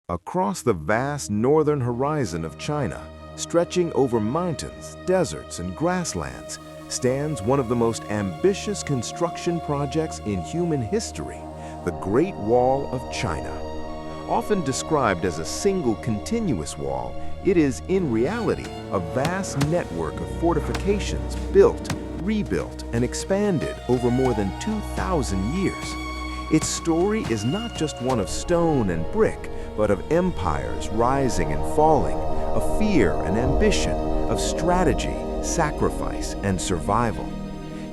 Across the vast northern horizon of China, stretching over mountains, deserts, and grasslands, stands one of the most ambitious construction projects in human history, the Great Wall of China. Often described as a single continuous wall, it is in reality a vast network of fortifications built, rebuilt, and expanded over more than 2,000 years. Its story is not just one of stone and brick, but of empires rising and falling, of fear and ambition, of strategy, sacrifice, and survival.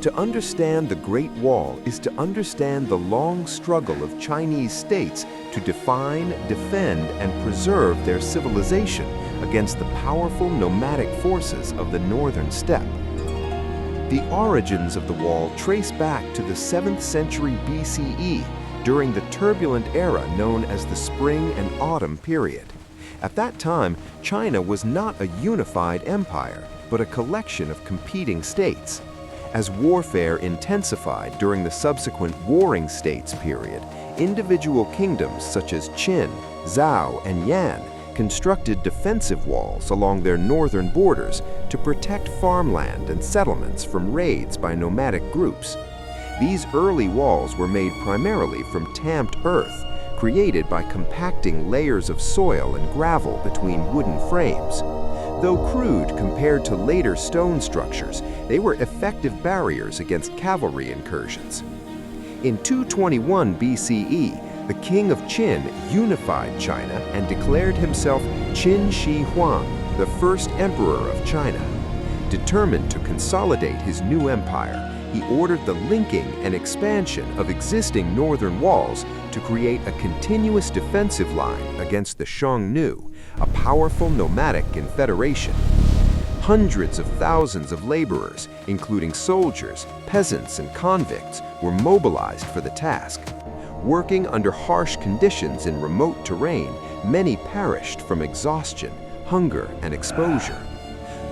To understand the Great Wall is to understand the long struggle of Chinese states to define, defend, and preserve their civilization against the powerful nomadic forces of the northern steppe. The origins of the wall trace back to the 7th century BCE, during the turbulent era known as the Spring and Autumn period. At that time, China was not a unified empire, but a collection of competing states. As warfare intensified during the subsequent Warring States period, individual kingdoms such as Qin, Zhou, and Yan constructed defensive walls along their northern borders to protect farmland and settlements from raids by nomadic groups. These early walls were made primarily from tamped earth, created by compacting layers of soil and gravel between wooden frames. Though crude compared to later stone structures, they were effective barriers against cavalry incursions. In 221 BCE, the king of Qin unified China and declared himself Qin Shi Huang, the first emperor of China. Determined to consolidate his new empire, he ordered the linking and expansion of existing northern walls to create a continuous defensive line against the Xiongnu, a powerful nomadic confederation. Hundreds of thousands of laborers, including soldiers, peasants, and convicts, were mobilized for the task. Working under harsh conditions in remote terrain, many perished from exhaustion, hunger, and exposure.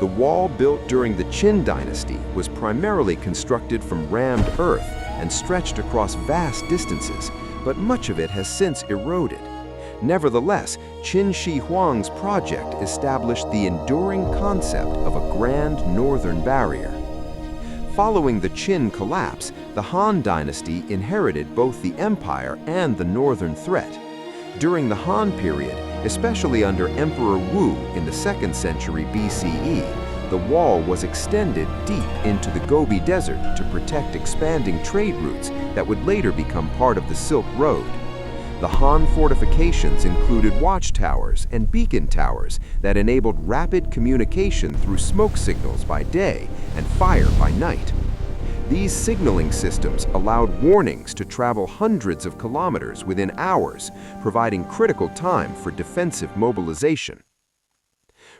The wall built during the Qin Dynasty was primarily constructed from rammed earth and stretched across vast distances, but much of it has since eroded. Nevertheless, Qin Shi Huang's project established the enduring concept of a grand northern barrier. Following the Qin collapse, the Han Dynasty inherited both the empire and the northern threat. During the Han period, especially under Emperor Wu in the 2nd century BCE, the wall was extended deep into the Gobi Desert to protect expanding trade routes that would later become part of the Silk Road. The Han fortifications included watchtowers and beacon towers that enabled rapid communication through smoke signals by day and fire by night. These signaling systems allowed warnings to travel hundreds of kilometers within hours, providing critical time for defensive mobilization.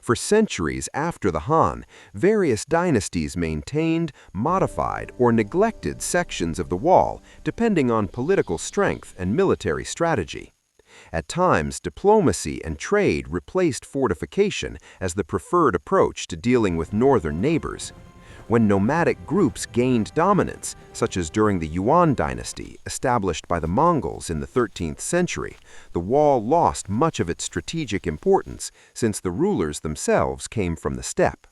For centuries after the Han, various dynasties maintained, modified, or neglected sections of the wall, depending on political strength and military strategy. At times, diplomacy and trade replaced fortification as the preferred approach to dealing with northern neighbors. When nomadic groups gained dominance, such as during the Yuan dynasty established by the Mongols in the 13th century, the wall lost much of its strategic importance since the rulers themselves came from the steppe.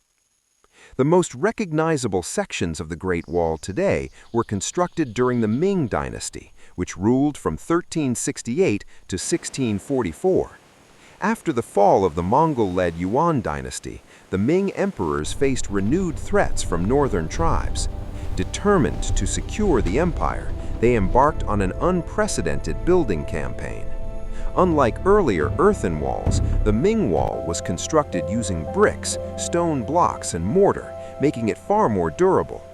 The most recognizable sections of the Great Wall today were constructed during the Ming Dynasty, which ruled from 1368 to 1644. After the fall of the Mongol-led Yuan dynasty, the Ming emperors faced renewed threats from northern tribes. Determined to secure the empire, they embarked on an unprecedented building campaign. Unlike earlier earthen walls, the Ming wall was constructed using bricks, stone blocks, and mortar, making it far more durable.